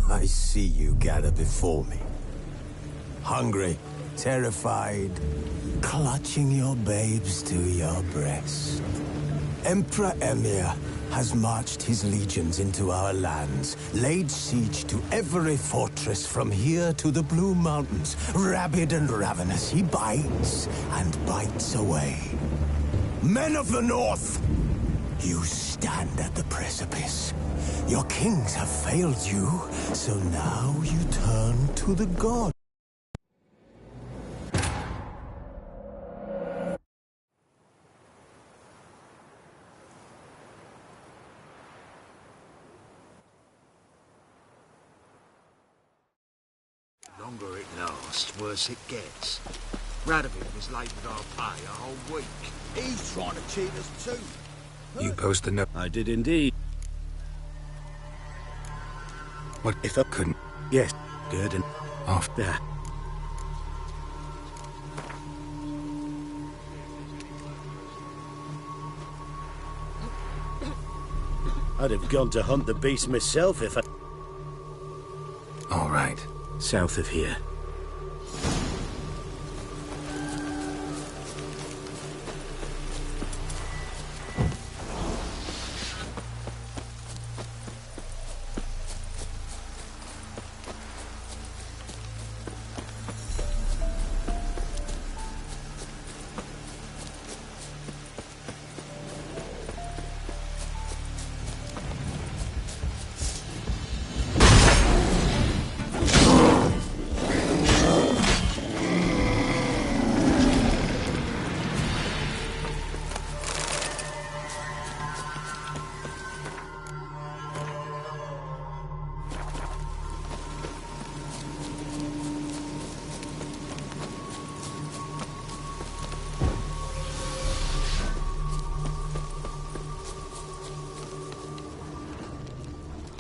I see you gather before me. Hungry, terrified, clutching your babes to your breast. Emperor Emhyr has marched his legions into our lands, laid siege to every fortress from here to the Blue Mountains. Rabid and ravenous, he bites and bites away. Men of the North, you stand at the precipice. Your kings have failed you, so now you turn to the gods. The longer it lasts, worse it gets. Radovid was late with our pay a whole week. He's trying to cheat us too. You post the note. I did indeed. What if I couldn't? Yes, good and Off there. I'd have gone to hunt the beast myself if I... All right. South of here.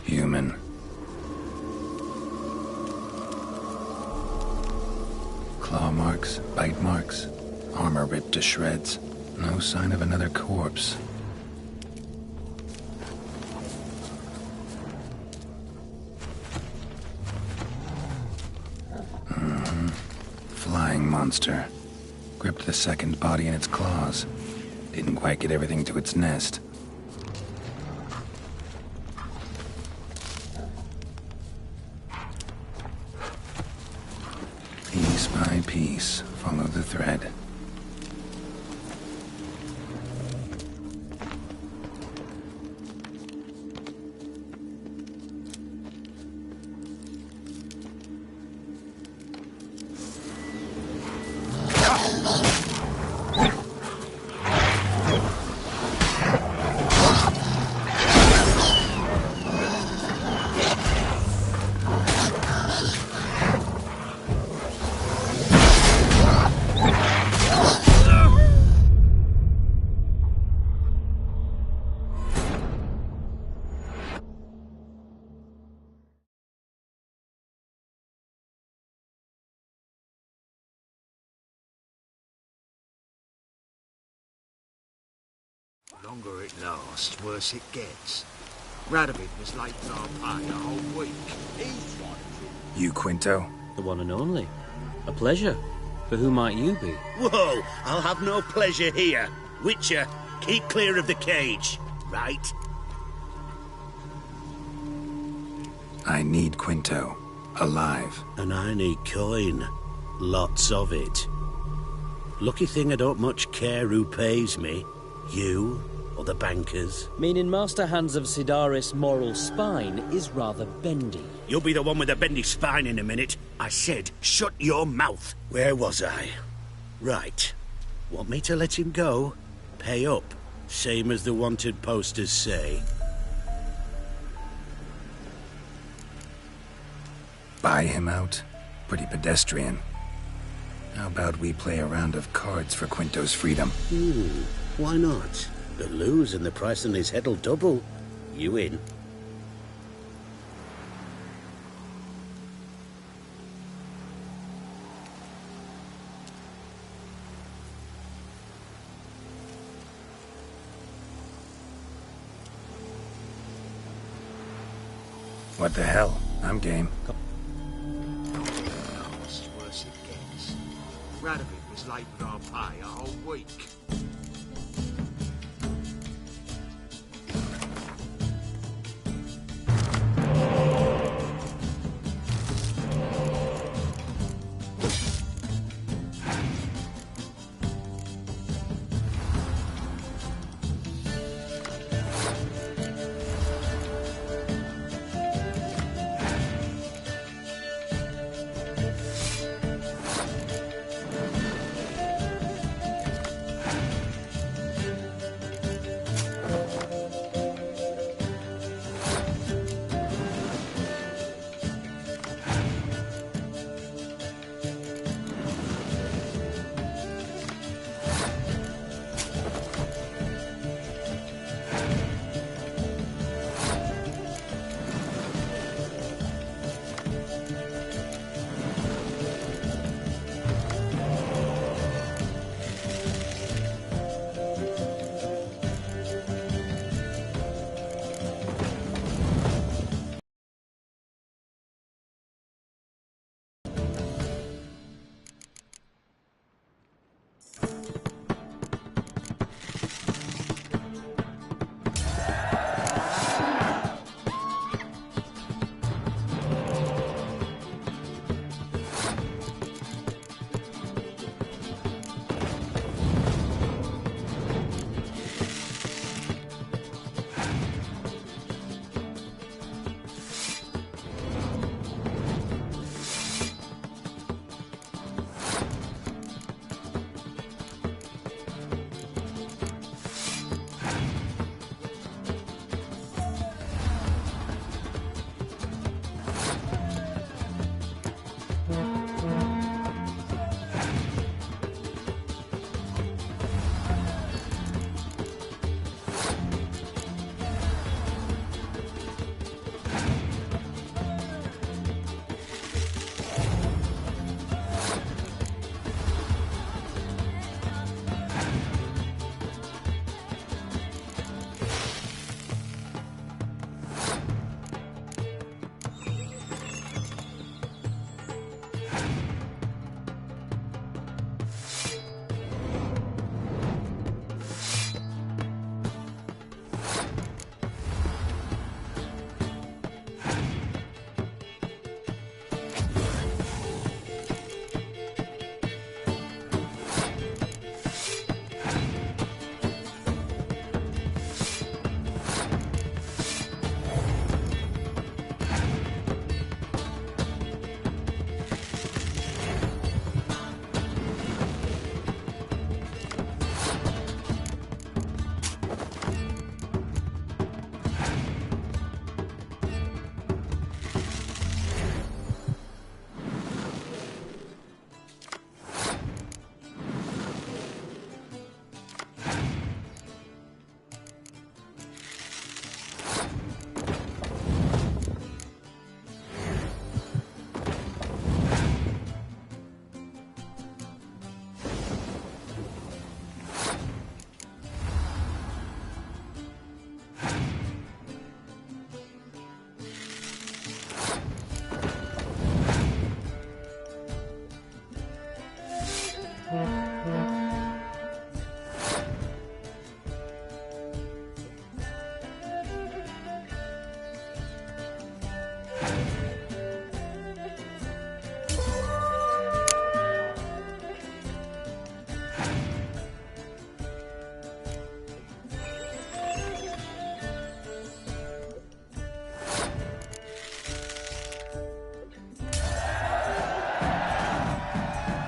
Human. Claw marks, bite marks, armor ripped to shreds. No sign of another corpse. Flying monster. Gripped the second body in its claws. Didn't quite get everything to its nest. Piece by piece, follow the thread. The longer it lasts, worse it gets. Radovid was late with our pay a whole week. He's trying to cheat. You, Quinto? The one and only. A pleasure. But who might you be? Whoa! I'll have no pleasure here. Witcher, keep clear of the cage. Right? I need Quinto. Alive. And I need coin. Lots of it. Lucky thing I don't much care who pays me. You or the bankers. Meaning Master Hans of Sidaris' moral spine is rather bendy. You'll be the one with the bendy spine in a minute. I said, shut your mouth. Where was I? Right. Want me to let him go? Pay up. Same as the wanted posters say. Buy him out? Pretty pedestrian. How about we play a round of cards for Quinto's freedom? Why not? But lose and the price on his head'll double. You in? What the hell? I'm game. It's worse it gets. Radovid was late with our pay a whole week.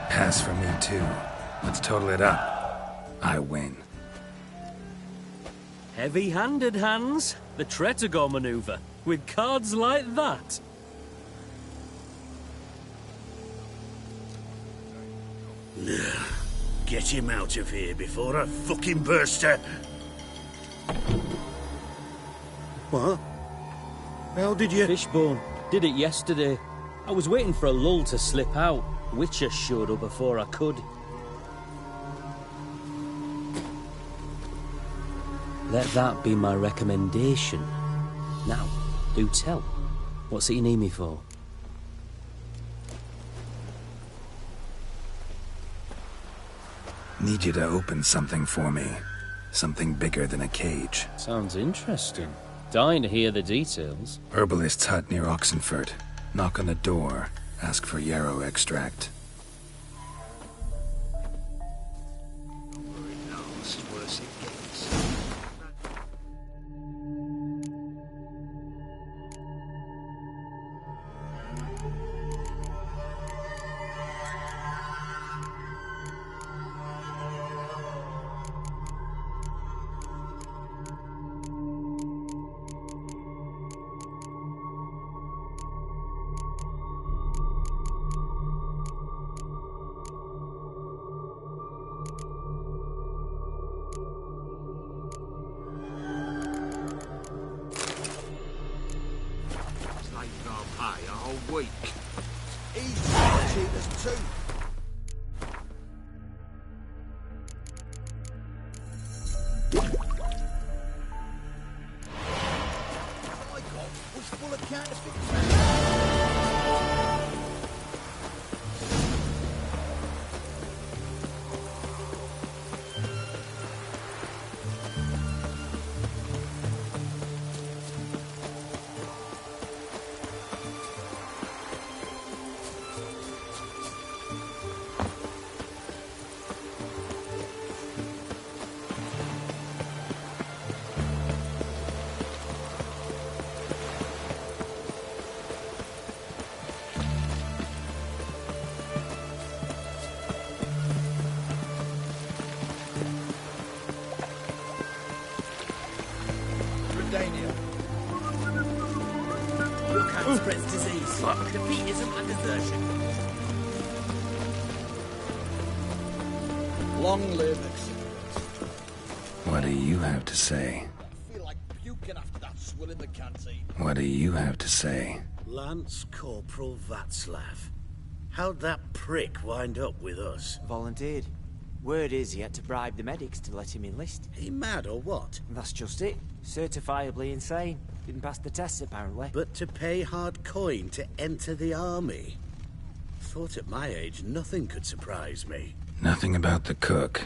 Pass for me, too. Let's total it up. I win. Heavy-handed, Hans. The Tretogor maneuver. With cards like that. Get him out of here before I fucking burst her. What? How did you... Fishbone. Did it yesterday. I was waiting for a lull to slip out. Witcher showed up before I could. Let that be my recommendation. Now, do tell. What's it you need me for? Need you to open something for me. Something bigger than a cage. Sounds interesting. Dying to hear the details. Herbalist's hut near Oxenfurt. Knock on the door. Ask for yarrow extract. Worse it gets. Pay a whole week. Easy, cheap as two. I got was full of counterfeit. Dania. Your cat spreads disease, defeatism and desertion. Long live it. What do you have to say? I feel like puking after that swill in the canteen. What do you have to say? Lance Corporal Václav. How'd that prick wind up with us? Volunteered. Word is he had to bribe the medics to let him enlist. He mad or what? And that's just it. Certifiably insane. Didn't pass the tests, apparently. But to pay hard coin to enter the army? Thought at my age nothing could surprise me. Nothing about the cook.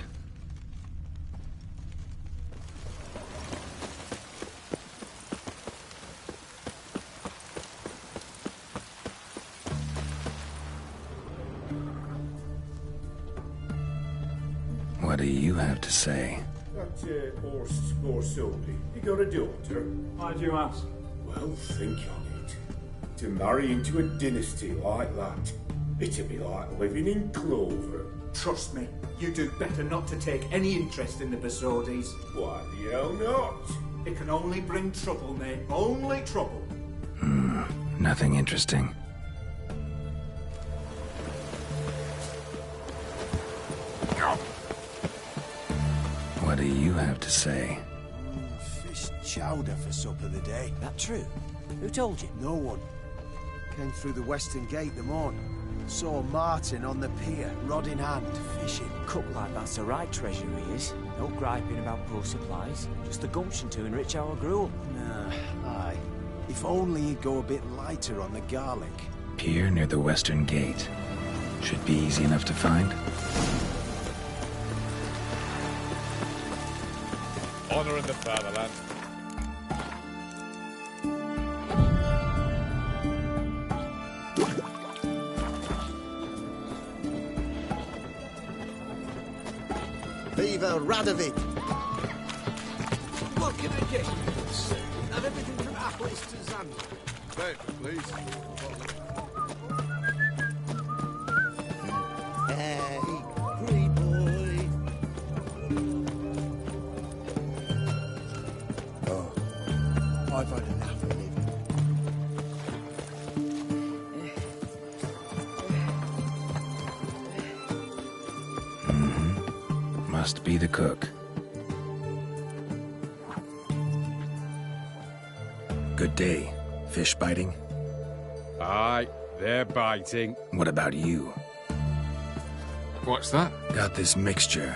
What do you have to say? That Horst Scorsoni, you got a daughter? Why'd you ask? Well, think on it. To marry into a dynasty like that, it'd be like living in clover. Trust me, you do better not to take any interest in the Besodis. Why the hell not? It can only bring trouble, mate. Only trouble. Nothing interesting. What do you have to say? Fish chowder for supper the day. That true? Who told you? No one. Came through the western gate the morning. Saw Martin on the pier, rod in hand, fishing. Cook like that's the right treasure he is. No griping about poor supplies. Just the gumption to enrich our gruel. Nah, aye. If only he'd go a bit lighter on the garlic. Pier near the western gate. Should be easy enough to find. Honor in the fatherland. Viva Radovid! What can I get you? Have everything from apples to Xander. Paper, please. Hey, free boy! Oh, I've had enough of living. Must be the cook. Good day. Fish biting? Aye, they're biting. What about you? What's that? Got this mixture.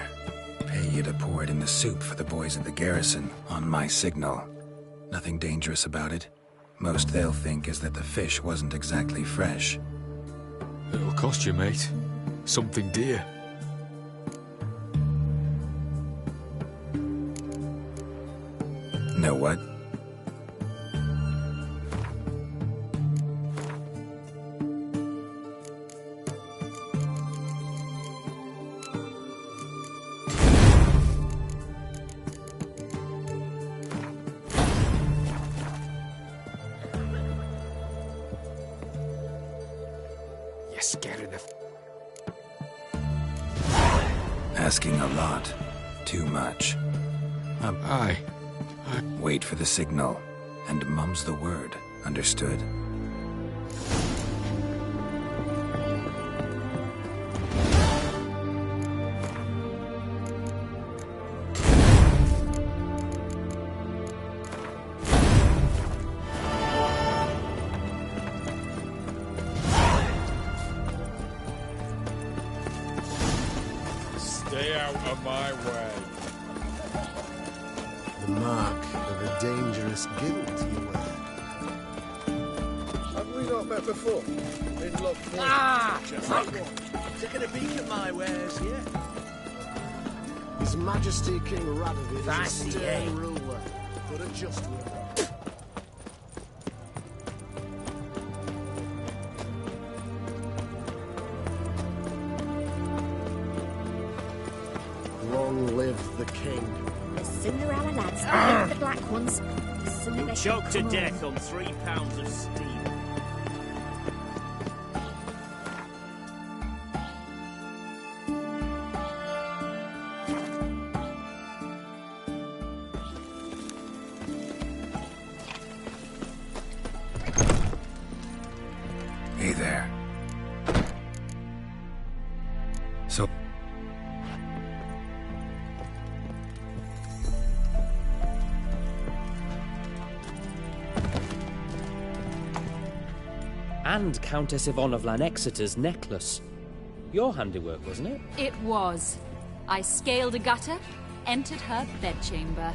Pay you to pour it in the soup for the boys at the garrison, on my signal. Nothing dangerous about it. Most they'll think is that the fish wasn't exactly fresh. It'll cost you, mate. Something dear. Know what? You're scaring the... Asking a lot. Too much. Aye. Wait for the signal, and mum's the word. Understood? Stay out of my way. The mark of a dangerous guild you wear. Have we not met before? In Loch Ness? Ah! Taking a peek at my wares, yeah? His Majesty King Radovid is a Fancy, stern eh? ruler, but a just one. Long live the king. The sooner our lads get the black ones, the sooner they Choked to come death on 3 pounds of steam. Hey there. So... And Countess Yvonne of Lanexeter's necklace. Your handiwork, wasn't it? It was. I scaled a gutter, entered her bedchamber.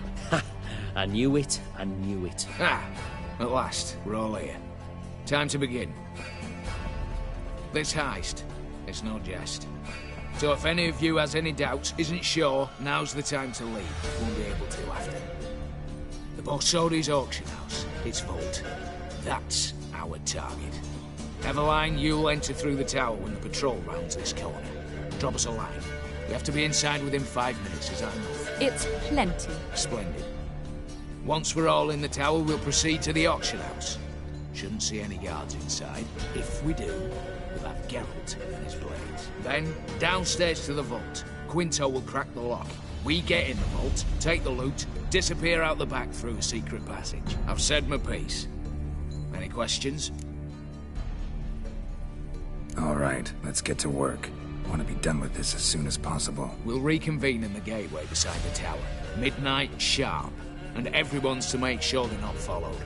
I knew it, I knew it. Ah, at last, we're all here. Time to begin. This heist, it's no jest. So if any of you has any doubts, isn't sure, now's the time to leave. Won't be able to after. The Borsodi's auction house, its vault. That's our target. Eveline, you'll enter through the tower when the patrol rounds this corner. Drop us a line. We have to be inside within 5 minutes, is that enough? It's plenty. Splendid. Once we're all in the tower, we'll proceed to the auction house. Shouldn't see any guards inside. If we do, we'll have Geralt and his blades. Then, downstairs to the vault. Quinto will crack the lock. We get in the vault, take the loot, disappear out the back through a secret passage. I've said my piece. Any questions? All right, let's get to work. Want to be done with this as soon as possible. We'll reconvene in the gateway beside the tower. Midnight sharp. And everyone's to make sure they're not followed.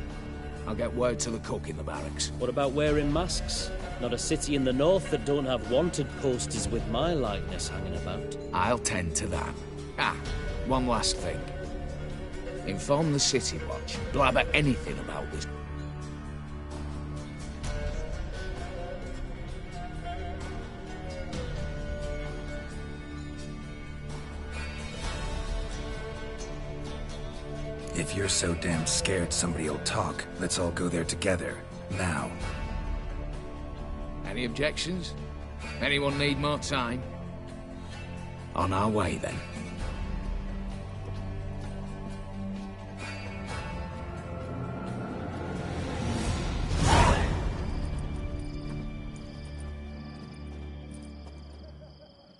I'll get word to the cook in the barracks. What about wearing masks? Not a city in the north that don't have wanted posters with my likeness hanging about. I'll tend to that. Ah, one last thing. Inform the City Watch. Blabber anything about this. If you're so damn scared somebody'll talk, let's all go there together. Now. Any objections? Anyone need more time? On our way, then.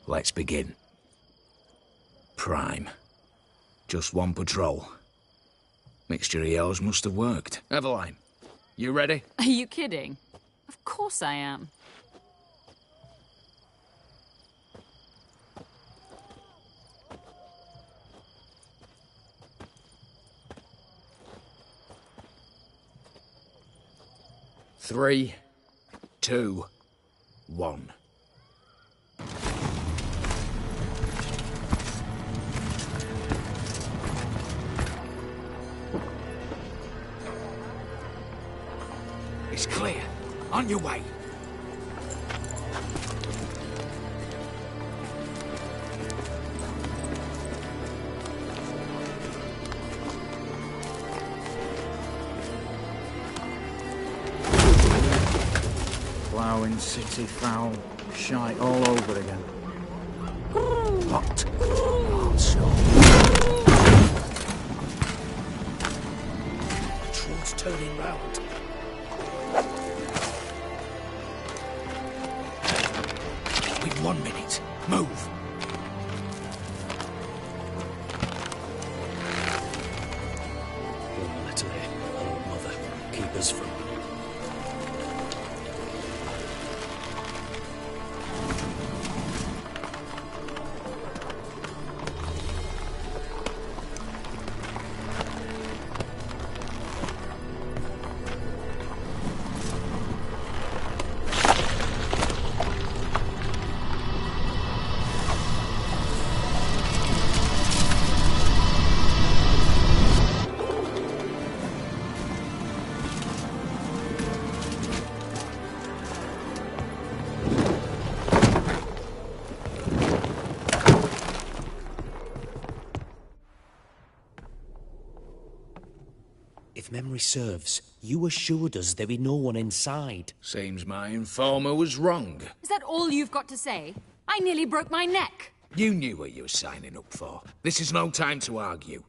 Let's begin. Prime. Just one patrol. Mixture of yours must have worked. Eveline, you ready? Are you kidding? Of course I am. Three, 2, 1. It's clear. On your way. Ploughing, city foul, shite all over again. What? Patrol's turning round. We've 1 minute. Move. Oh, Natalie. Oh, mother. Keep us from... If memory serves, you assured us there be no one inside. Seems my informer was wrong. Is that all you've got to say? I nearly broke my neck. You knew what you were signing up for. This is no time to argue.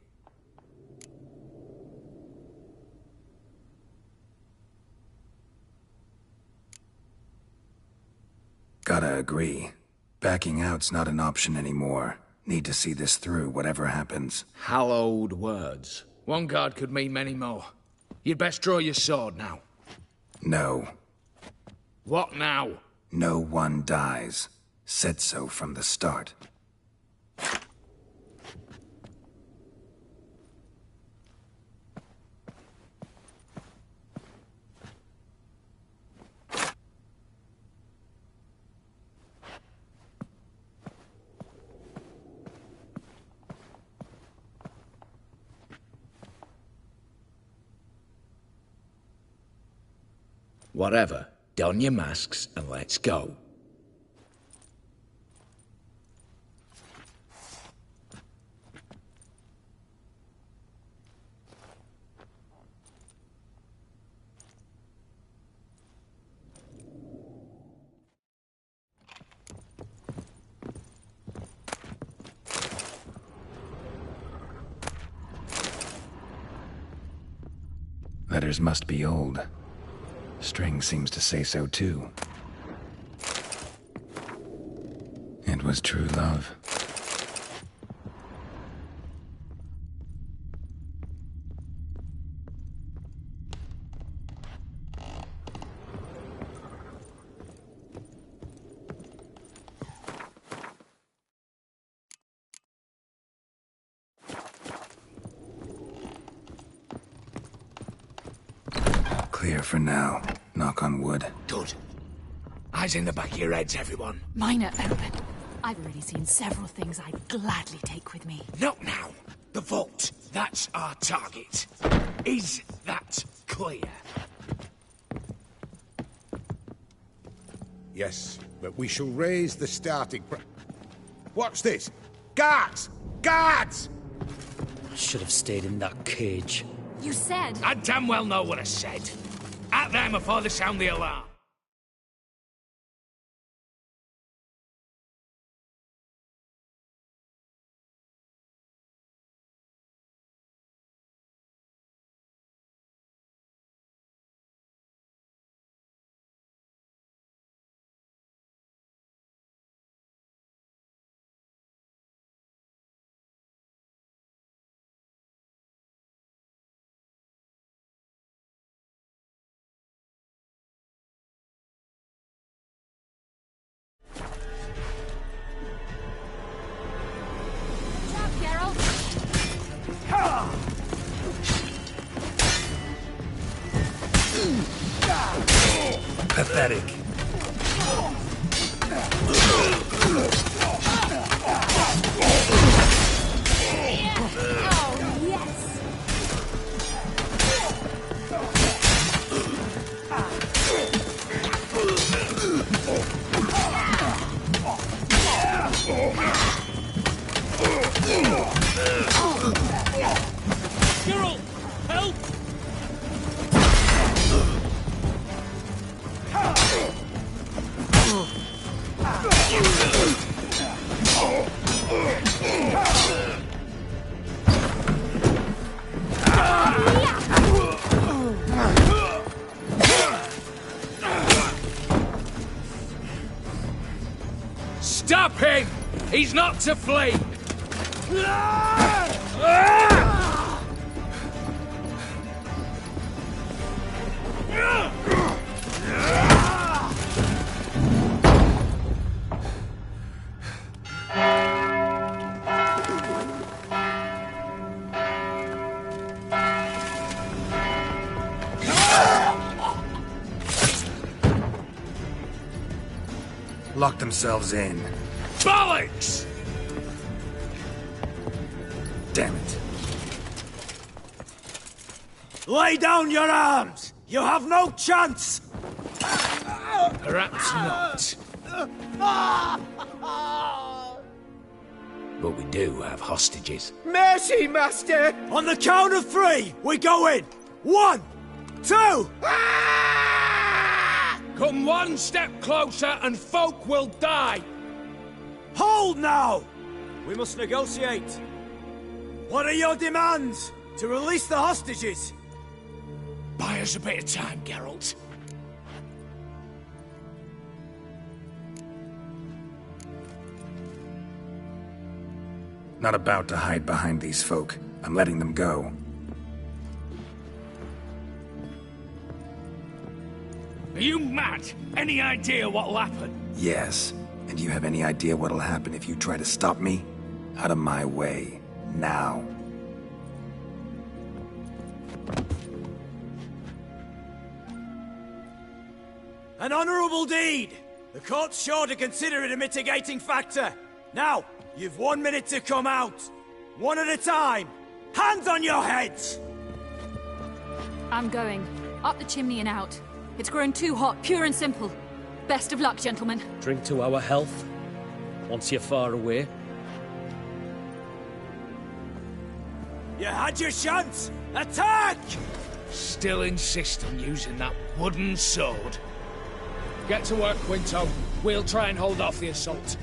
Gotta agree. Backing out's not an option anymore. Need to see this through, whatever happens. Hallowed words. One guard could mean many more. You'd best draw your sword now. No. What now? No one dies. Said so from the start. Whatever. Don your masks and let's go. Letters must be old. String seems to say so too. It was true love. Clear for now. Knock on wood. Good. Eyes in the back of your heads, everyone. Mine are open. I've already seen several things I'd gladly take with me. Not now. The vault. That's our target. Is that clear? Yes, but we shall raise the starting Watch this! Guards! Guards! I should have stayed in that cage. You said... I damn well know what I said. At them before they sound the alarm. Pathetic. Oh, yes! him! He's not to flee! Lock themselves in. Bollocks! Damn it. Lay down your arms! You have no chance! Perhaps not. But we do have hostages. Mercy, Master! On the count of 3, we go in! 1, 2... Come one step closer and folk will die! Hold now! We must negotiate. What are your demands? To release the hostages? Buy us a bit of time, Geralt. Not about to hide behind these folk. I'm letting them go. Are you mad? Any idea what'll happen? Yes. And do you have any idea what'll happen if you try to stop me? Out of my way. Now. An honorable deed! The court's sure to consider it a mitigating factor. Now, you've 1 minute to come out. One at a time. Hands on your heads! I'm going. Up the chimney and out. It's grown too hot, pure and simple. Best of luck, gentlemen. Drink to our health. Once you're far away. You had your chance! Attack! Still insist on using that wooden sword. Get to work, Quinto. We'll try and hold off the assault.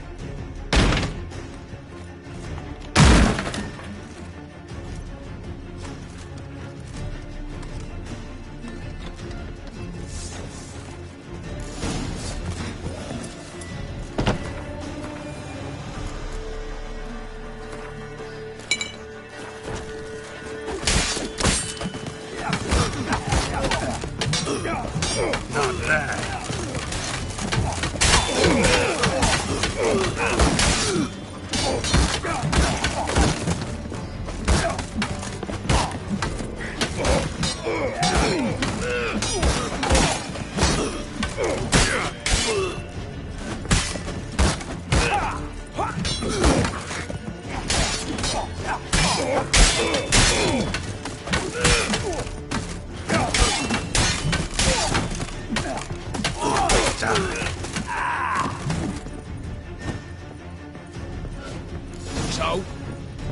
So,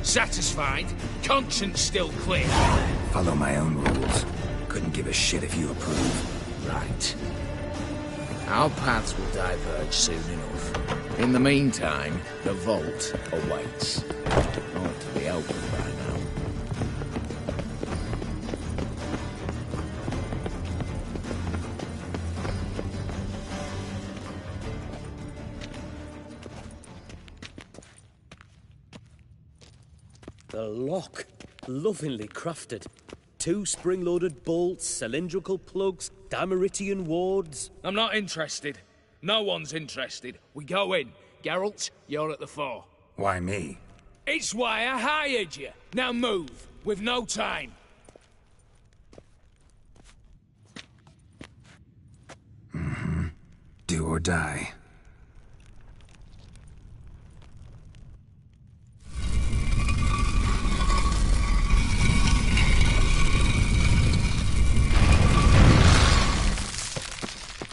satisfied? Conscience still clear? Follow my own rules. Couldn't give a shit if you approve. Right. Our paths will diverge soon enough. In the meantime, the vault awaits. Ought to be open by now. The lock. Lovingly crafted. 2 spring-loaded bolts, cylindrical plugs, Dameritian wards. I'm not interested. No one's interested. We go in. Geralt, you're at the fore. Why me? It's why I hired you. Now move. We've no time. Mm-hmm. Do or die.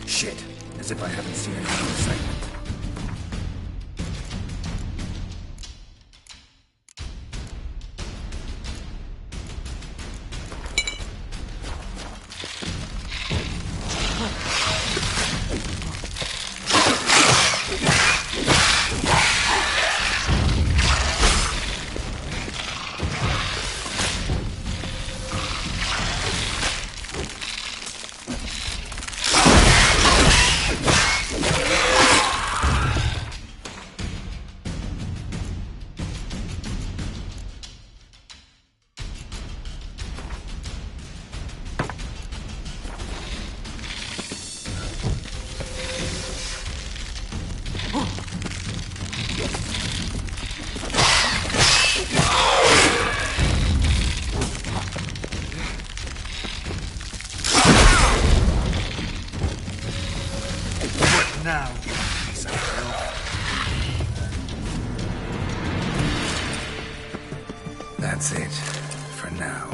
Shit. As if I haven't seen any excitement. now, you piece of filth. That's it, for now.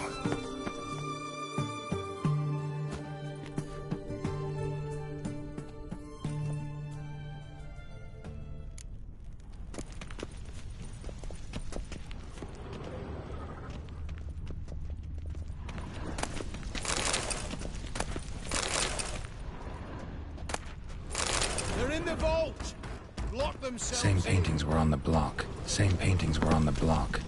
They're in the vault! Lock themselves Same paintings were on the block. Same paintings were on the block.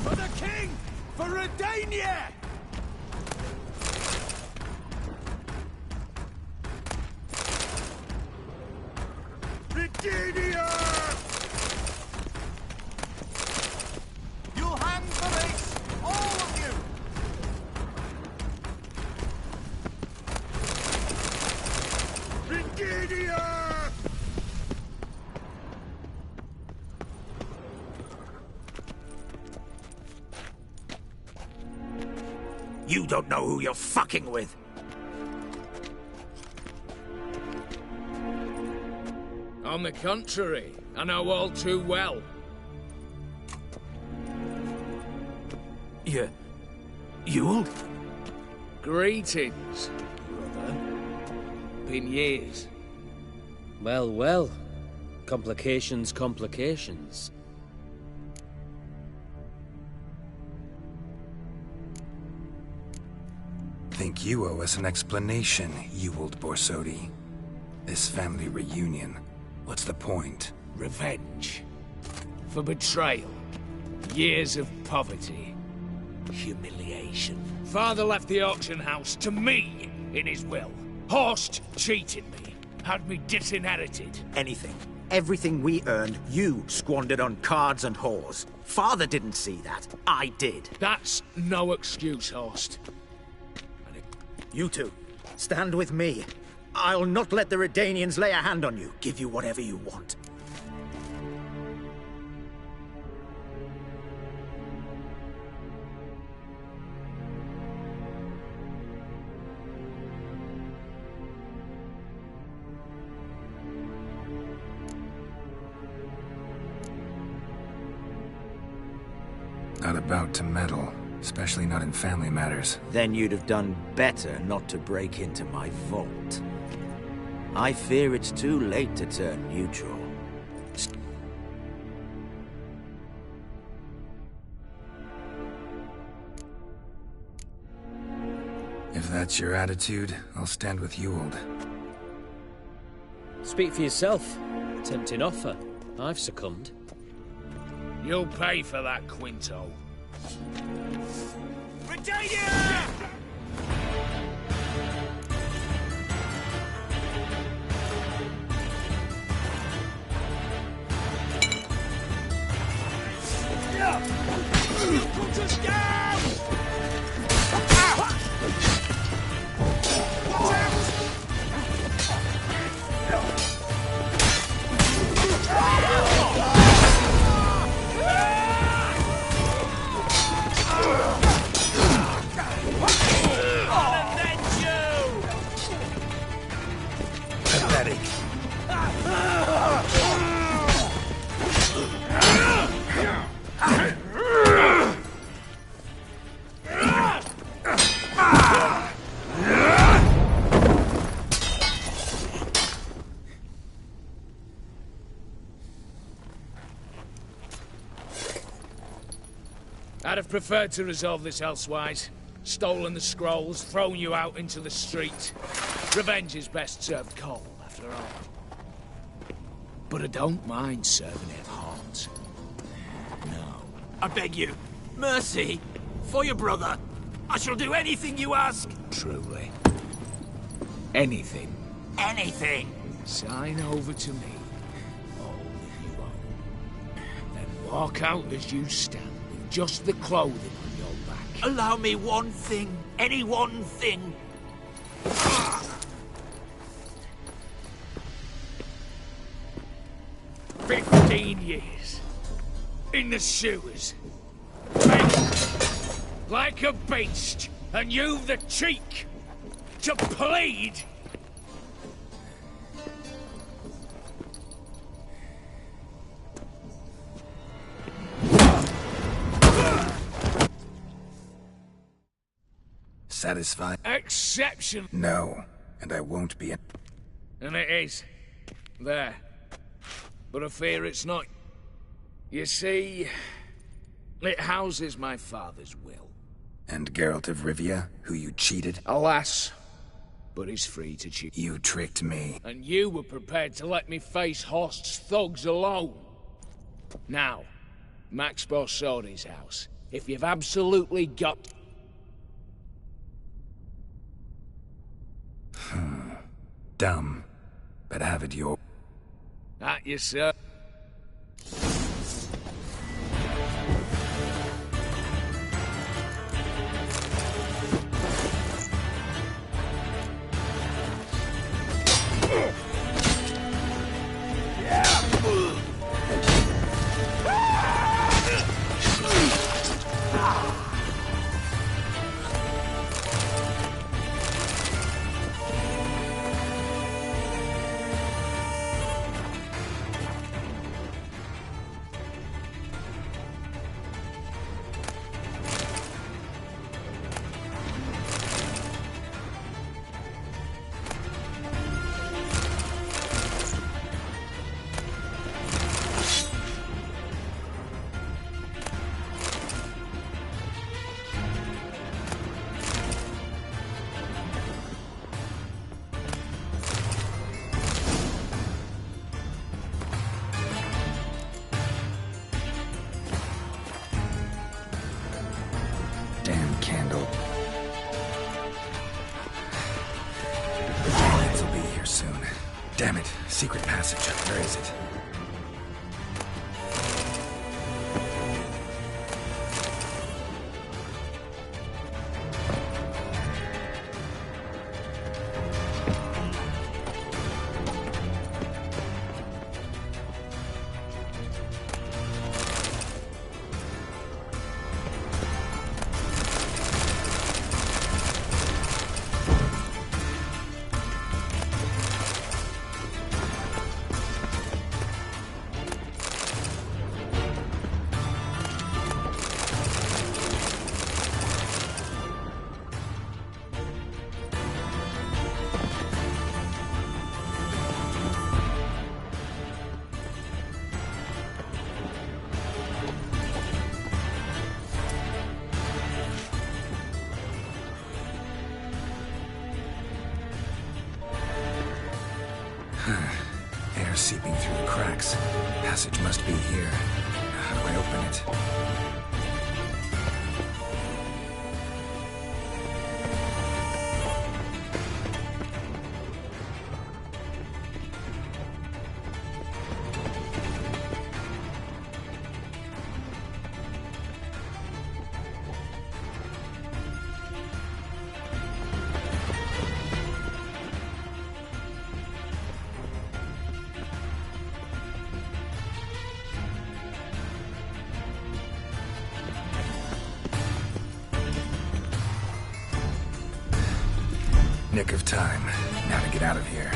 For the king! For Redania! Redania! You'll hang for this! All of you! Redania! You don't know who you're fucking with. On the contrary, I know all too well. Ewell? Greetings, brother. Been years. Well, well. Complications, complications. Think you owe us an explanation, Ewald Borsodi. This family reunion. What's the point? Revenge. For betrayal. Years of poverty. Humiliation. Father left the auction house to me in his will. Horst cheated me. Had me disinherited. Anything. Everything we earned, you squandered on cards and whores. Father didn't see that. I did. That's no excuse, Horst. You two, stand with me. I'll not let the Redanians lay a hand on you. Give you whatever you want. Not about to meddle, especially not in family matters. Then you'd have done better not to break into my vault. I fear it's too late to turn neutral. If that's your attitude, I'll stand with Ewald. Speak for yourself. Tempting offer. I've succumbed. You'll pay for that, Quinto. Redania! You put us down! Watch out! Pathetic. I'd have preferred to resolve this elsewise. Stolen the scrolls, thrown you out into the street. Revenge is best served cold, after all. But I don't mind serving it hot. No. I beg you, mercy, for your brother. I shall do anything you ask. Truly. Anything. Anything. Sign over to me. All that you own. Then walk out as you stand, with just the clothing on your back. Allow me one thing. Any one thing. Big 15 years. In the sewers. Begging. Like a beast. And you've the cheek to plead. Satisfied? Exception. No, and I won't be. And it is. There. But I fear it's not. You see, it houses my father's will. And Geralt of Rivia, who you cheated? Alas. But he's free to cheat. You tricked me. And you were prepared to let me face Horst's thugs alone. Now, Max Borsodi's house. If you've absolutely got... Dumb. But have it your... At you, sir. Candle. It'll be here soon. Damn it. Secret passage. Where is it? Air seeping through the cracks. Passage must be here. How do I open it? Nick of time. Now to get out of here.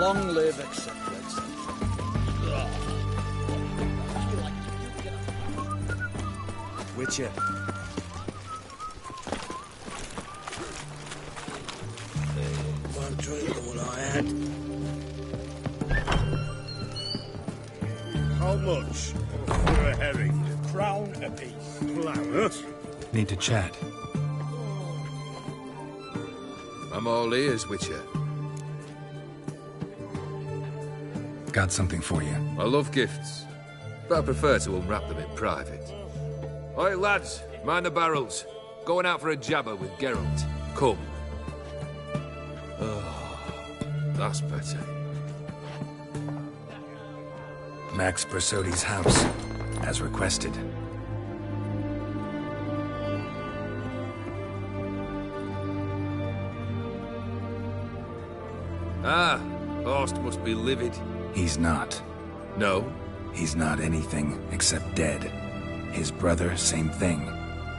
Long live, etc., etc. Witcher. One drink all I had. How much for a herring? A crown apiece. Claret? Need to chat. I'm all ears, Witcher. Got something for you. I love gifts, but I prefer to unwrap them in private. Oi, lads, mind the barrels. Going out for a jabber with Geralt. Come. Oh, that's better. Max Bersodi's house, as requested. Ah, Horst must be livid. He's not. No? He's not anything except dead. His brother, same thing.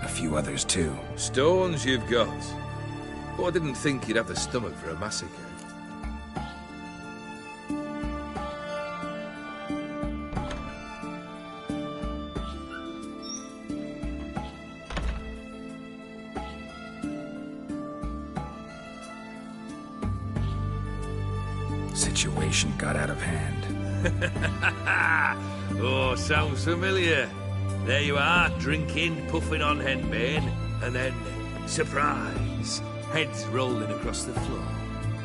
A few others too. Stones you've got. But I didn't think you'd have the stomach for a massacre. Situation got out of hand. Oh, sounds familiar. There you are, drinking, puffing on henbane, and then, surprise, heads rolling across the floor.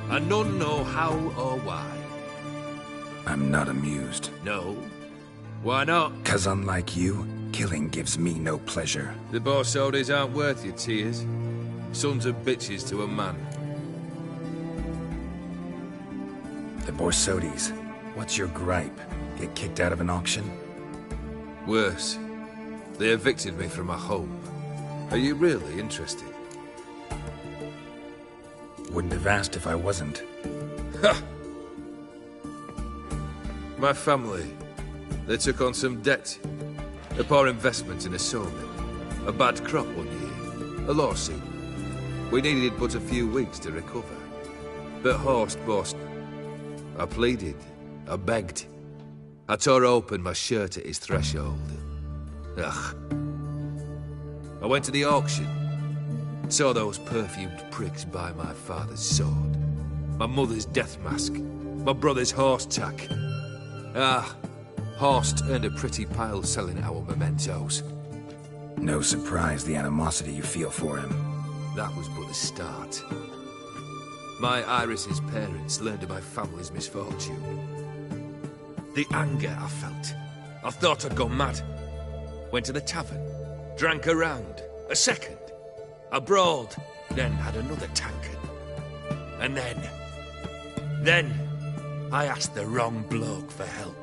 And none know how or why. I'm not amused. No? Why not? 'Cause unlike you, killing gives me no pleasure. The Borsodis aren't worth your tears. Sons of bitches to a man. The Borsodis. What's your gripe? Get kicked out of an auction? Worse. They evicted me from my home. Are you really interested? Wouldn't have asked if I wasn't. Ha! My family, they took on some debt. A poor investment in a sawmill. A bad crop one year. A lawsuit. We needed but a few weeks to recover. But Horst bossed. I pleaded. I begged. I tore open my shirt at his threshold. Ugh. I went to the auction. Saw those perfumed pricks buy my father's sword. My mother's death mask. My brother's horse tack. Ah, Horst earned a pretty pile selling our mementos. No surprise the animosity you feel for him. That was but the start. My Iris's parents learned of my family's misfortune. The anger I felt. I thought I'd gone mad. Went to the tavern. Drank a round. A second. I brawled. Then had another tankard. And then I asked the wrong bloke for help.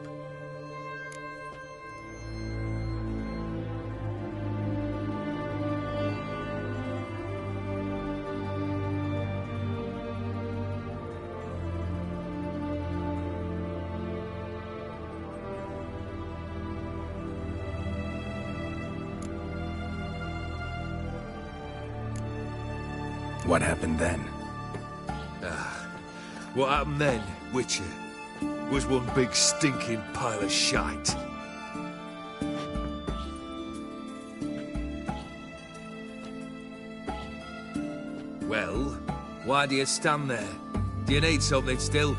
What happened then? What happened then, Witcher, was one big stinking pile of shite. Well, why do you stand there? Do you need something still?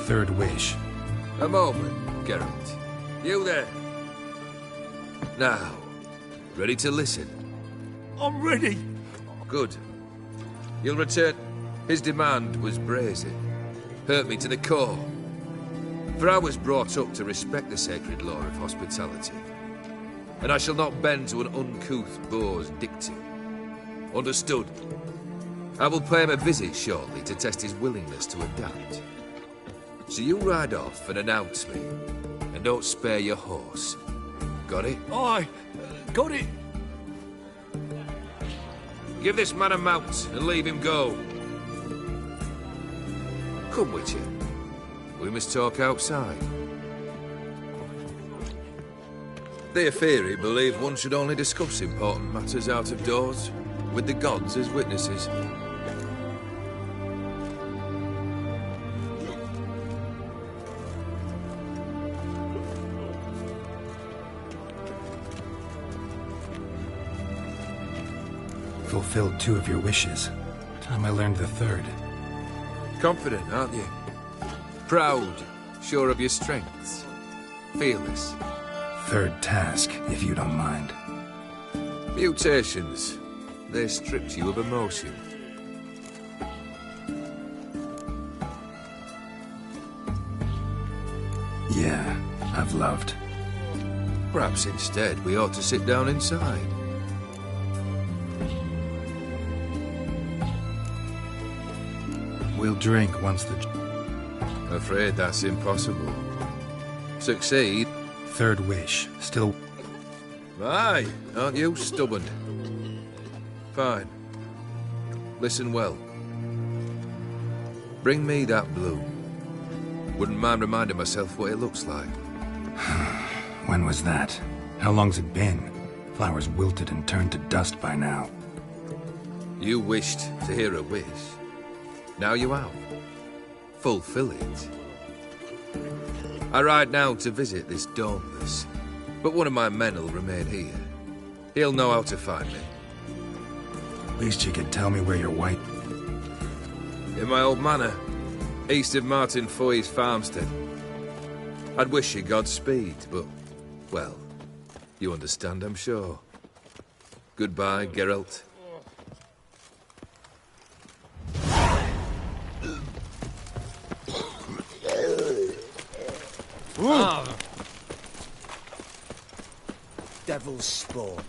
Third wish. A moment, Geralt. You there? Now, ready to listen? I'm ready. Good. You'll return. His demand was brazen. Hurt me to the core. For I was brought up to respect the sacred law of hospitality. And I shall not bend to an uncouth boor's dictum. Understood? I will pay him a visit shortly to test his willingness to adapt. So you ride off and announce me, and don't spare your horse. Got it? Aye, got it. Give this man a mount and leave him go. Come, Witcher. We must talk outside. The Aetheri believe one should only discuss important matters out of doors, with the gods as witnesses. Fulfilled 2 of your wishes. Time I learned the 3rd. Confident, aren't you? Proud, sure of your strengths. Fearless. 3rd task, if you don't mind. Mutations. They stripped you of emotion. Yeah, I've loved. Perhaps instead we ought to sit down inside. We'll drink once the... Afraid that's impossible. Succeed. 3rd wish. Still... Aye, aren't you stubborn? Fine. Listen well. Bring me that blue. Wouldn't mind reminding myself what it looks like. When was that? How long's it been? Flowers wilted and turned to dust by now. You wished to hear a wish. Now you have. Fulfill it. I ride now to visit this Dauntless, but one of my men will remain here. He'll know how to find me. Least you could tell me where your wife... In my old manor, east of Martin Foy's farmstead. I'd wish you Godspeed, but, well, you understand, I'm sure. Goodbye, Geralt. Devil's spawn.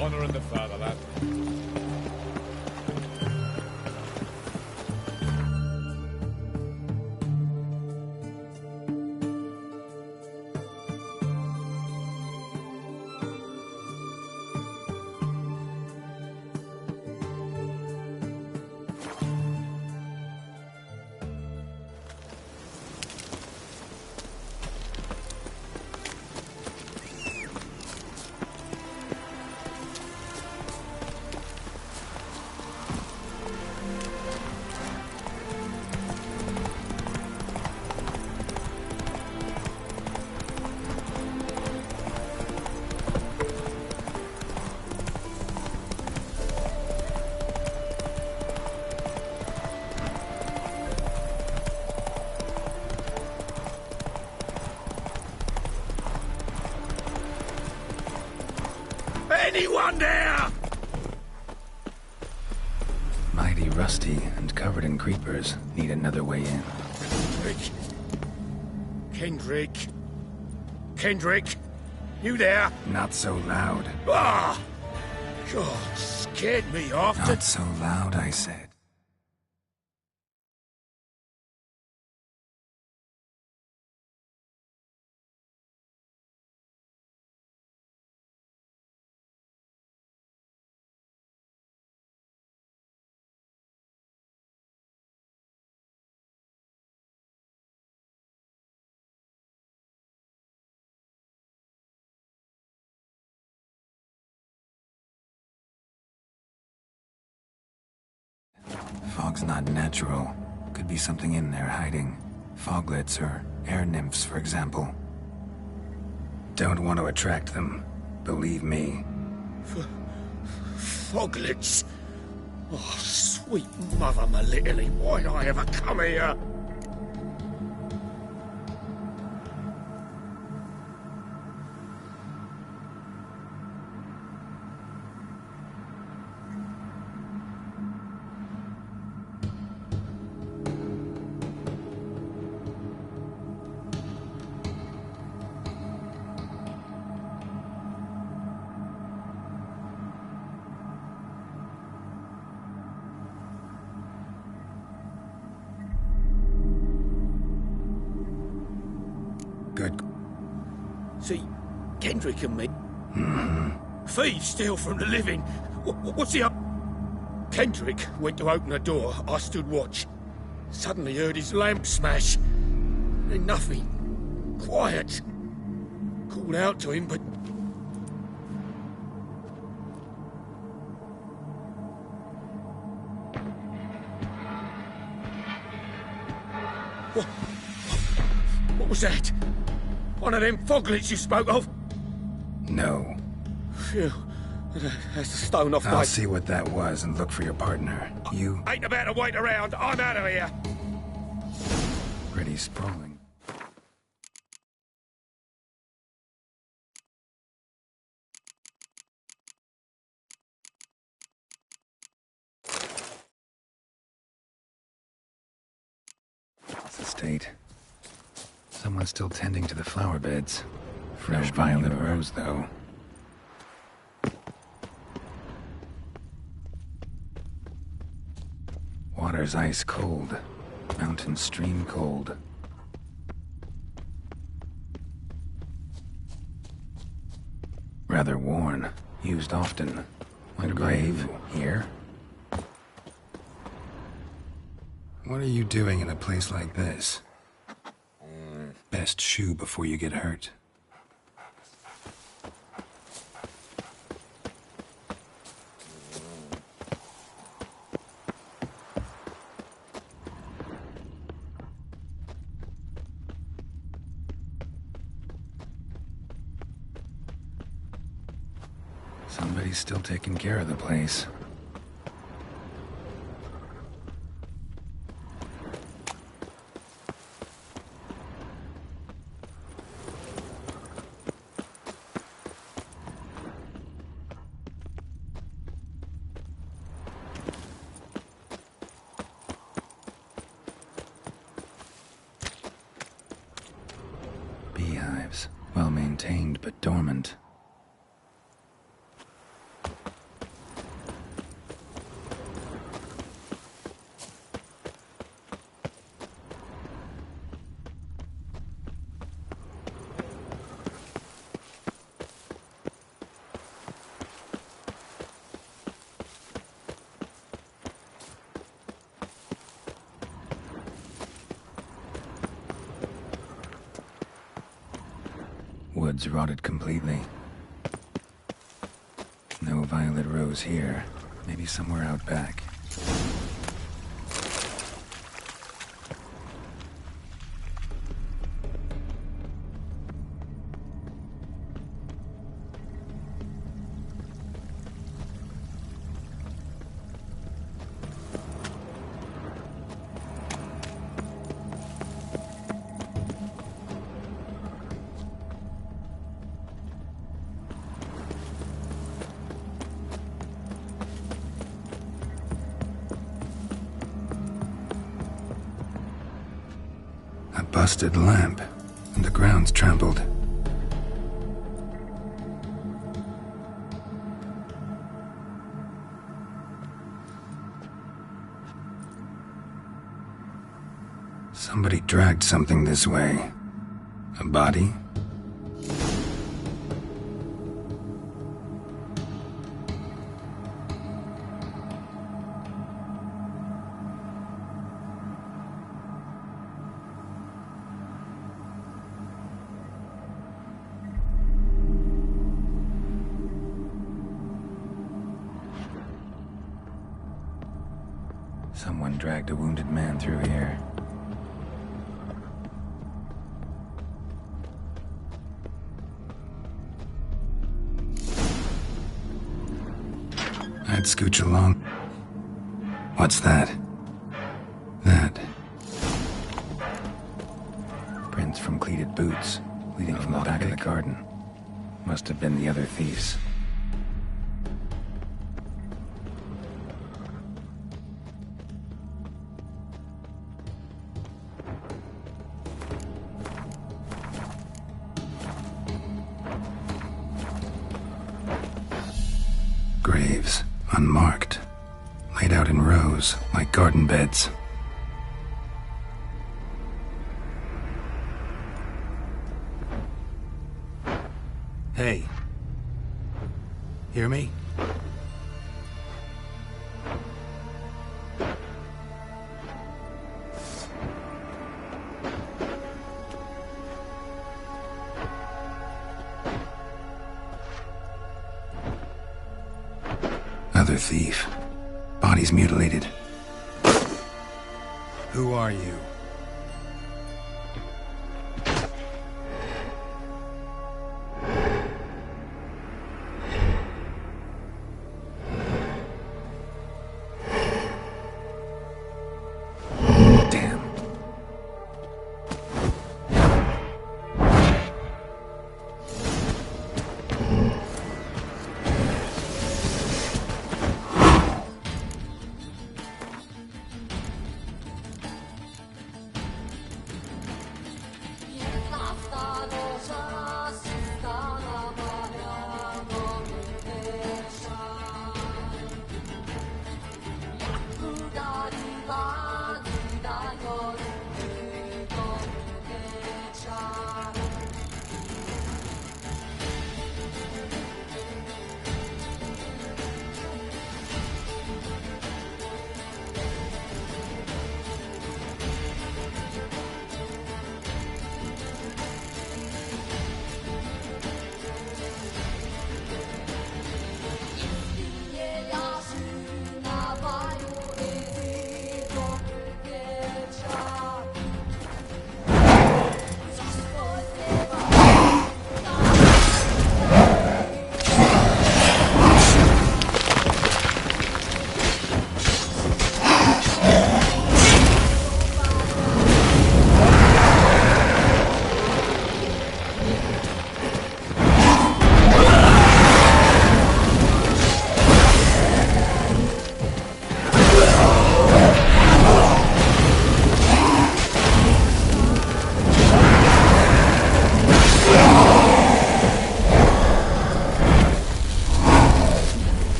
Honor in the fatherland. Anyone there? Mighty rusty and covered in creepers need another way in. Kendrick? Kendrick? You there? Not so loud. Ah! God, scared me off. Not so loud, I said. Fog's not natural. Could be something in there hiding. Foglets or air nymphs, for example. Don't want to attract them. Believe me. Foglets? Oh, sweet mother Melitele, why'd I ever come here? Good. See, Kendrick and me. Thieves steal from the living. What's he up? Kendrick went to open the door. I stood watch. Suddenly heard his lamp smash. Then nothing. Quiet. Called out to him, but... What was that? One of them foglets you spoke of? No. Phew. That's a stone off I'll my... see what that was and look for your partner. You... Ain't about to wait around. I'm out of here. Pretty sprawling. It's a state. Someone's still tending to the flower beds. Fresh violet rose, though. Water's ice cold. Mountain stream cold. Rather worn. Used often. A grave here. What are you doing in a place like this? Best shoe before you get hurt. Somebody's still taking care of the place. Beehives, well maintained but dormant. Woods rotted completely. No violet rose here. Maybe somewhere out back. busted lamp, and the ground's trampled. Somebody dragged something this way. A body? Someone dragged a wounded man through here. I'd scooch along. What's that? That. Prints from cleated boots, leading from the back of the garden. Must have been the other thieves. Graves, unmarked, laid out in rows like garden beds. Hey. Hear me? Other thief. Body's mutilated. Who are you? Damn.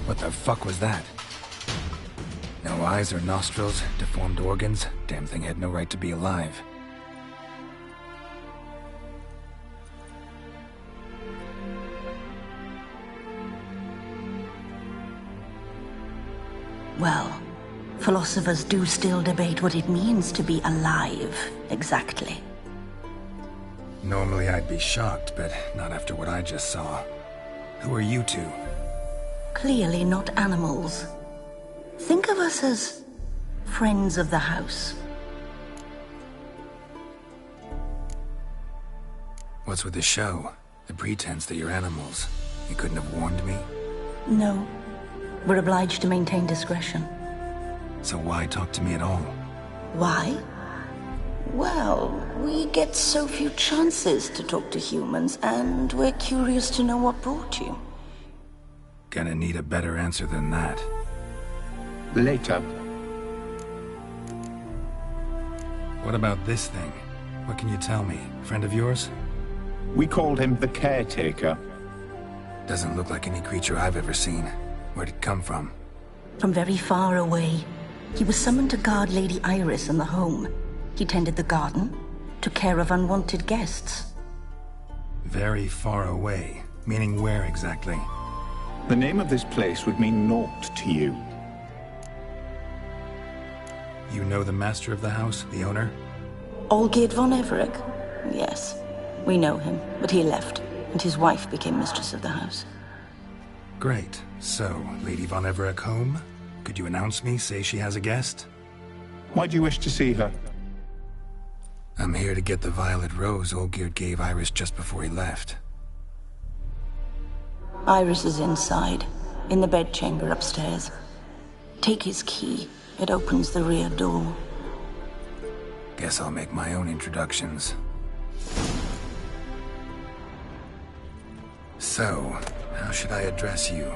What the fuck was that? No eyes or nostrils, deformed organs. Damn thing had no right to be alive. Well, philosophers do still debate what it means to be alive, exactly. Normally I'd be shocked, but not after what I just saw. Who are you two? Clearly not animals. Think of us as friends of the house. What's with the show? The pretense that you're animals. You couldn't have warned me? No. We're obliged to maintain discretion. So why talk to me at all? Why? Well, we get so few chances to talk to humans, and we're curious to know what brought you. Gonna need a better answer than that. Later. What about this thing? What can you tell me? Friend of yours? We called him the Caretaker. Doesn't look like any creature I've ever seen. Where'd it come from? From very far away. He was summoned to guard Lady Iris in the home. He tended the garden, took care of unwanted guests. Very far away. Meaning where exactly? The name of this place would mean naught to you. You know the master of the house, the owner? Olgierd von Everec? Yes. We know him, but he left, and his wife became mistress of the house. Great. So, Lady von Everec home? Could you announce me, say she has a guest? Why do you wish to see her? I'm here to get the violet rose Olgierd gave Iris just before he left. Iris is inside, in the bedchamber upstairs. Take his key. It opens the rear door. Guess I'll make my own introductions. So, how should I address you?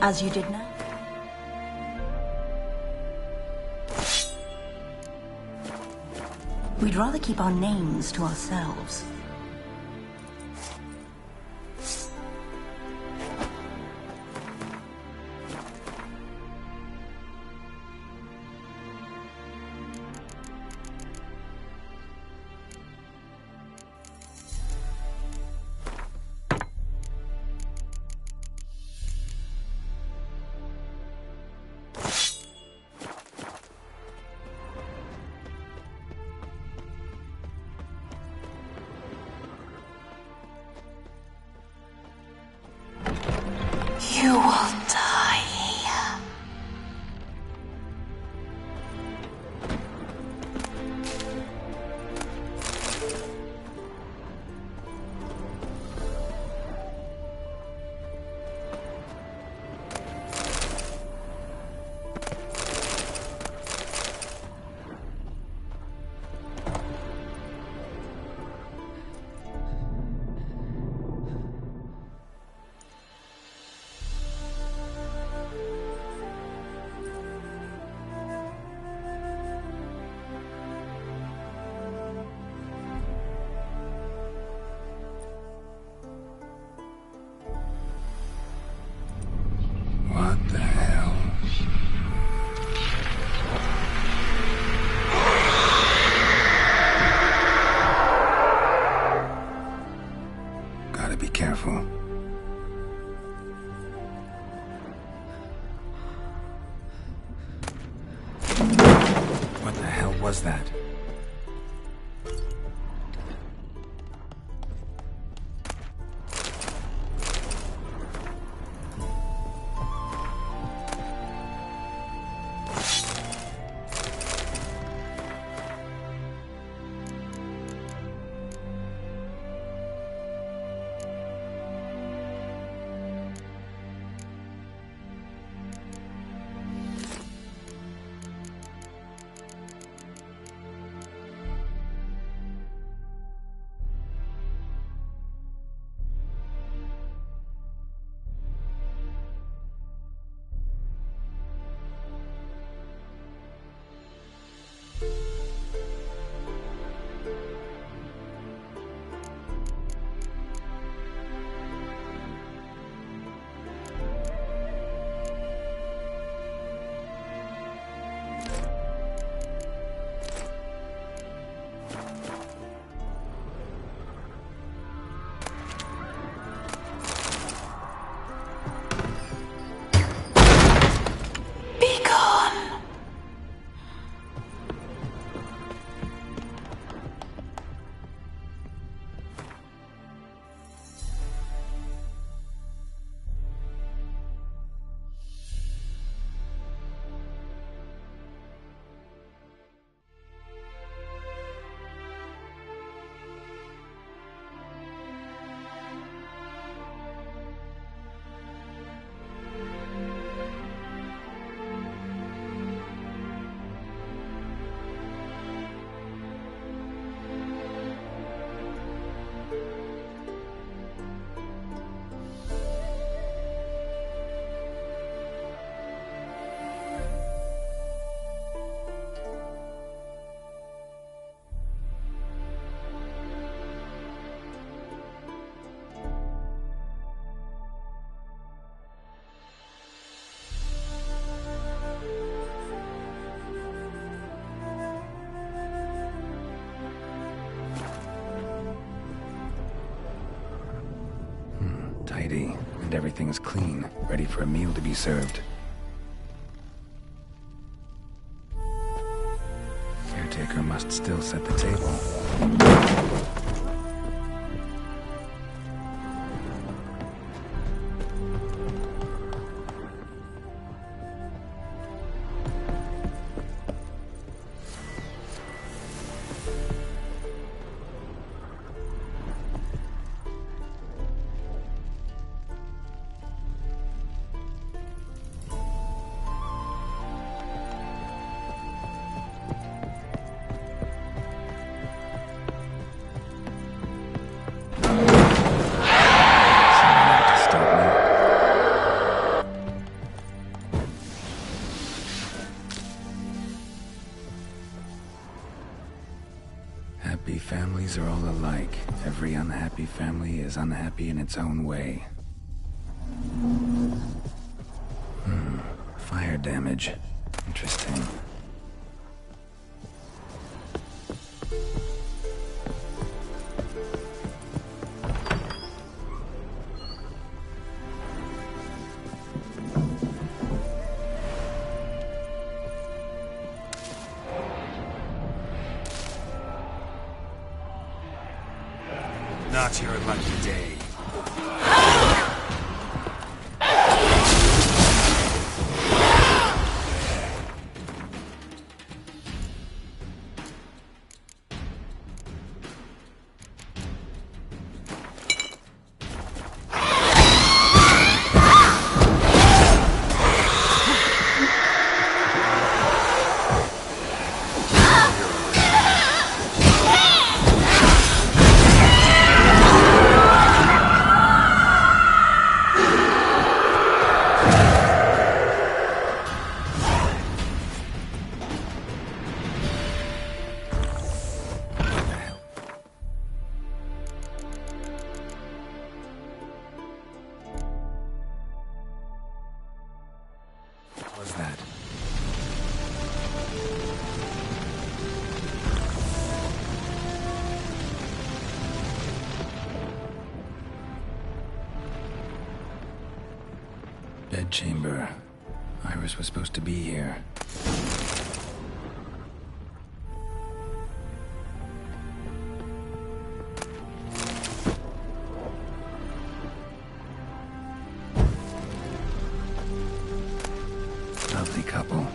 As you did now. We'd rather keep our names to ourselves. You will die here. What the hell? Gotta be careful. What the hell was that? And everything's clean, ready for a meal to be served. Caretaker must still set the table. Happy families are all alike. Every unhappy family is unhappy in its own way. Fire damage. Interesting. Not your lucky day. What was that? Bedchamber. Iris was supposed to be here. Lovely couple.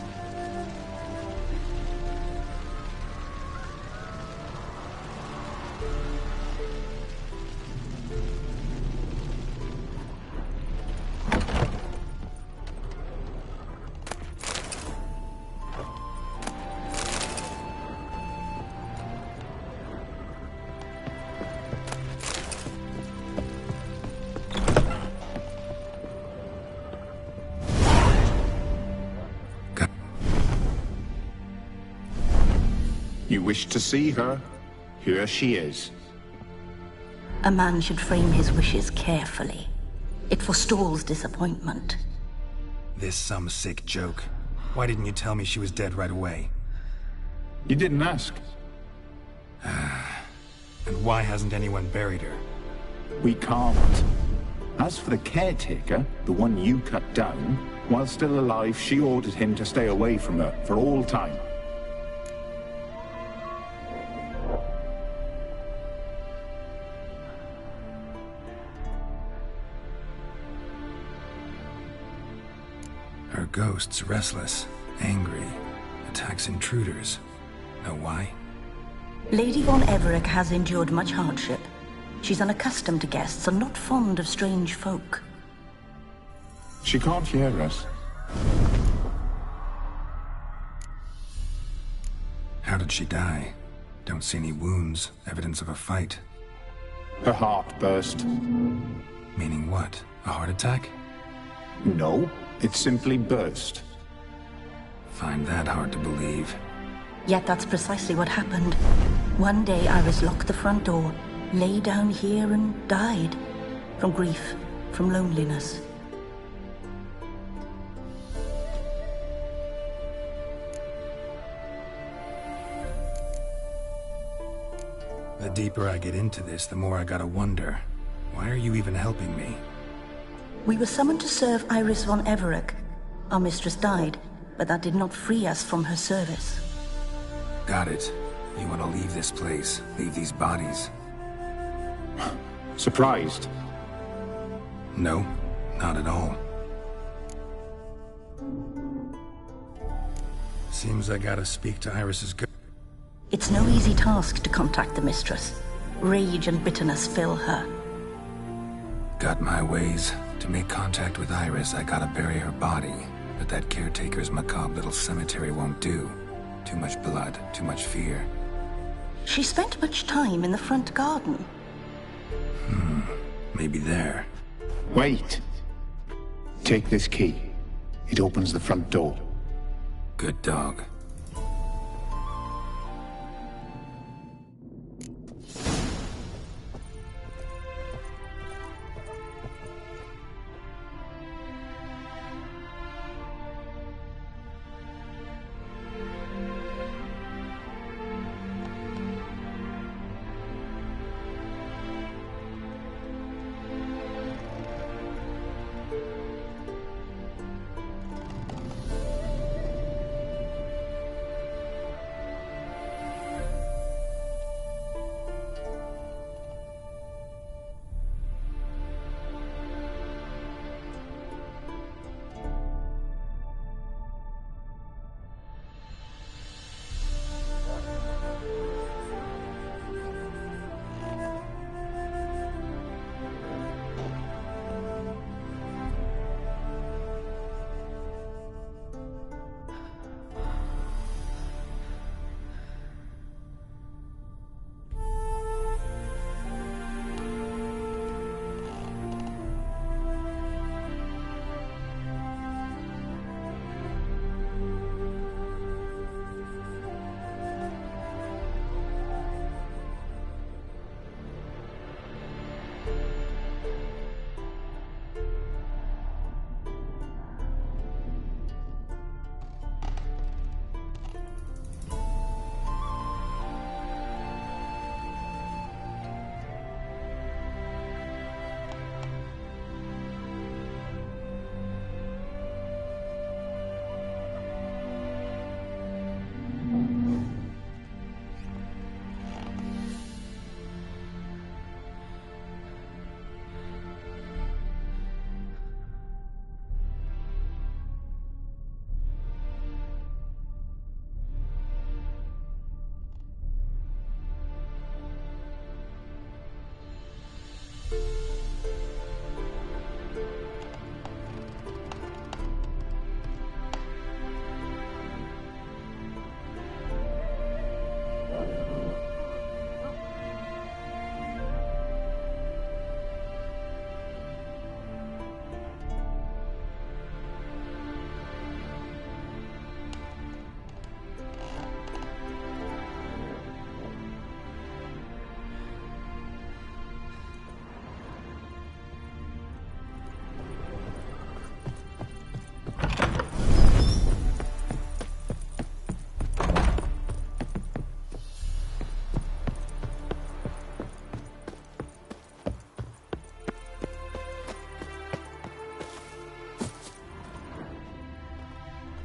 You wish to see her? Here she is. A man should frame his wishes carefully. It forestalls disappointment. This some sick joke. Why didn't you tell me she was dead right away? You didn't ask. And why hasn't anyone buried her? We can't. As for the caretaker, the one you cut down, while still alive, she ordered him to stay away from her for all time. Her ghost's restless, angry, attacks intruders. Know why? Lady von Everec has endured much hardship. She's unaccustomed to guests and not fond of strange folk. She can't hear us. How did she die? Don't see any wounds, evidence of a fight. Her heart burst. Meaning what? A heart attack? No, it simply burst. Find that hard to believe. Yet that's precisely what happened. One day Iris locked the front door, lay down here and died. From grief, from loneliness. The deeper I get into this, the more I gotta wonder. Why are you even helping me? We were summoned to serve Iris von Everec. Our mistress died, but that did not free us from her service. Got it. You want to leave this place, leave these bodies. Surprised? No, not at all. Seems I gotta speak to Iris's It's no easy task to contact the mistress. Rage and bitterness fill her. Got my ways. To make contact with Iris, I gotta bury her body. But that caretaker's macabre little cemetery won't do. Too much blood, too much fear. She spent much time in the front garden. Maybe there. Wait. Take this key. It opens the front door. Good dog.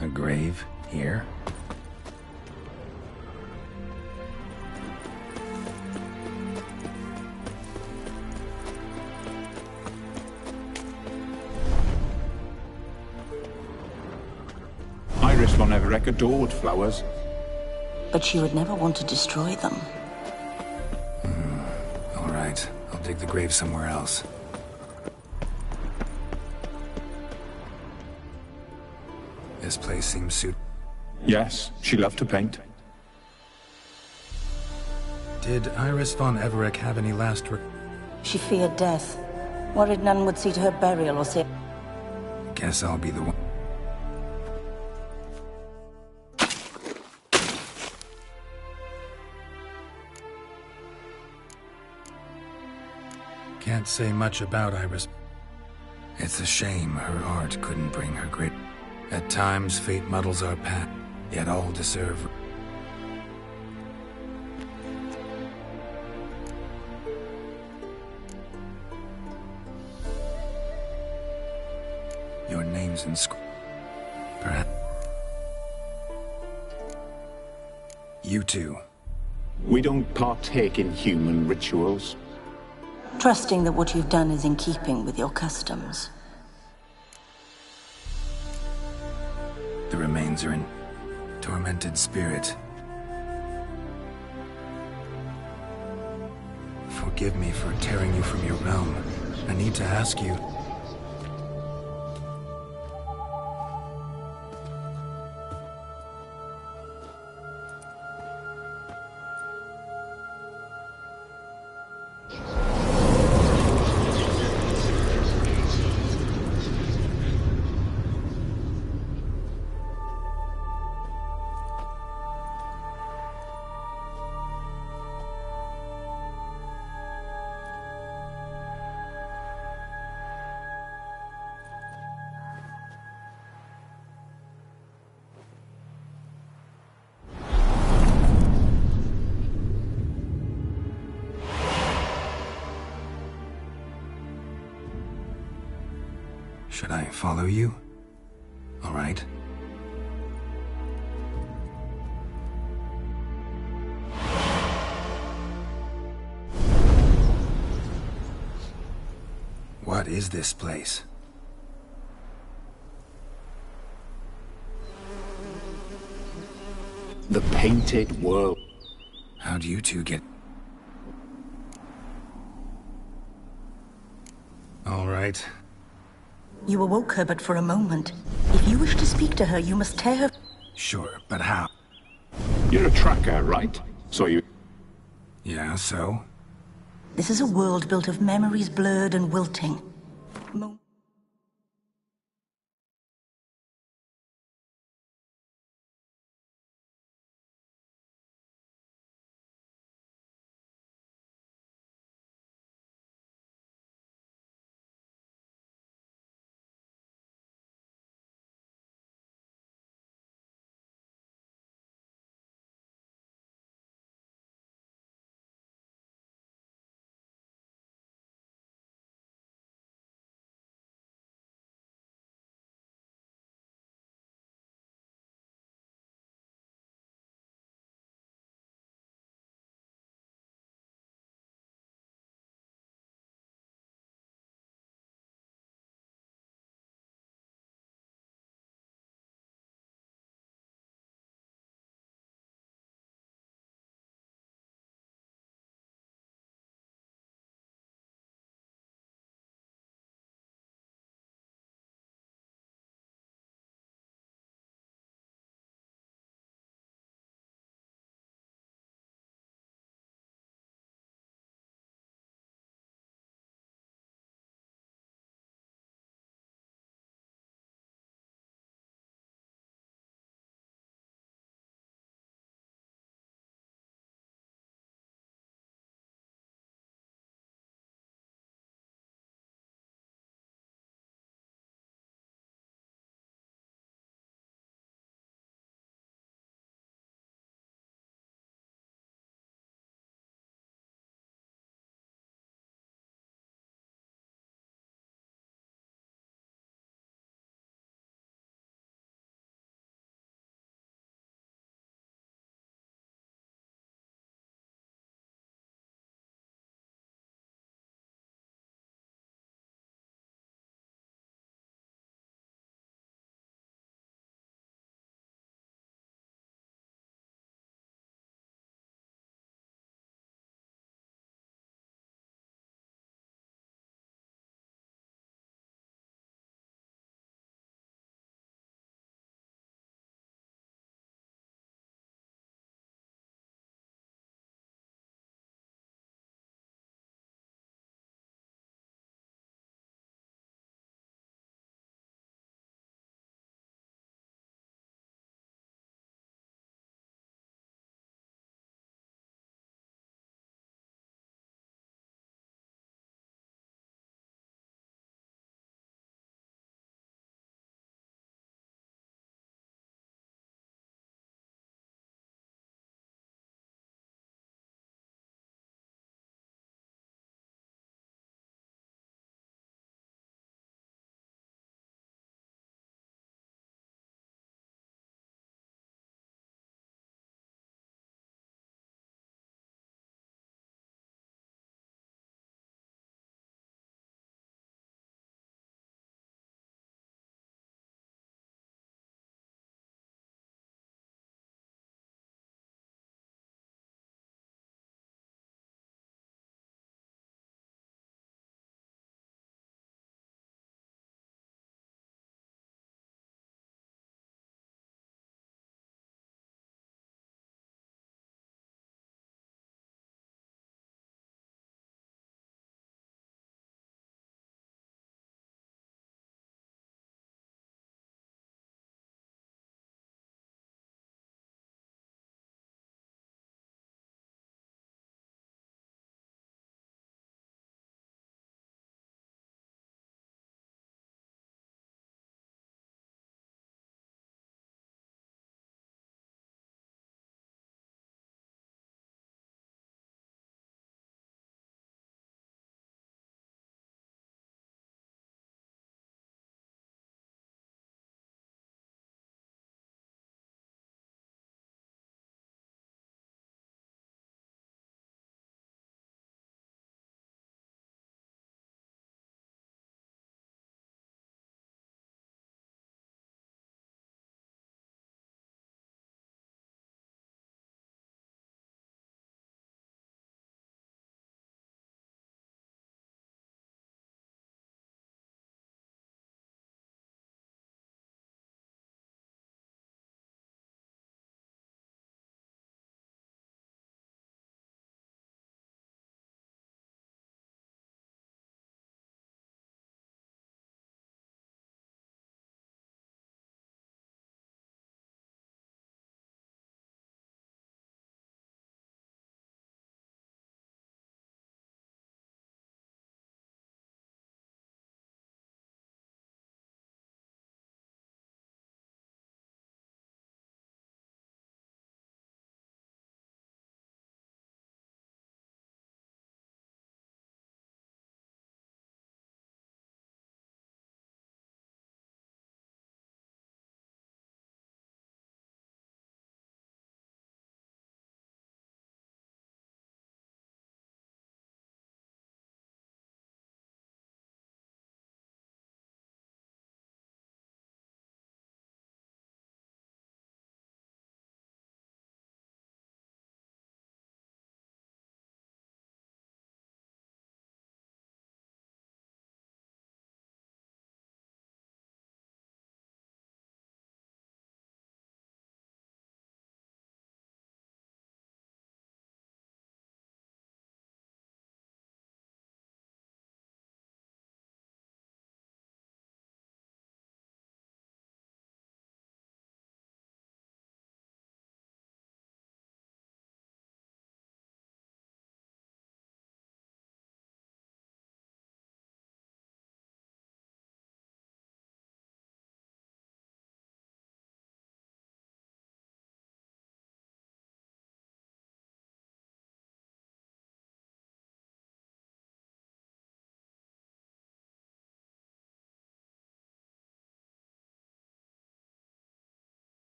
A grave here? Iris von Everec adored flowers. But she would never want to destroy them. All right, I'll dig the grave somewhere else. This place seems suitable. Yes, she loved to paint. Did Iris von Everec have any last She feared death. Worried none would see to her burial or say... Guess I'll be the one. Can't say much about Iris. It's a shame her art couldn't bring her great. At times, fate muddles our path, yet all deserve. runes and perhaps you two. We don't partake in human rituals. Trusting that what you've done is in keeping with your customs. The remains are in tormented spirit. Forgive me for tearing you from your realm. I need to ask you. Should I follow you? All right. What is this place? The painted world. How'd you two get... All right. You awoke her but for a moment. If you wish to speak to her, you must tear her... Sure, but how? You're a tracker, right? So you... Yeah, so? This is a world built of memories blurred and wilting.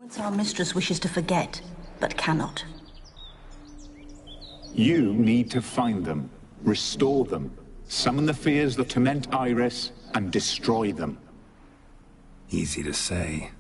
Once our mistress wishes to forget, but cannot. You need to find them, restore them, summon the fears that torment Iris, and destroy them. Easy to say.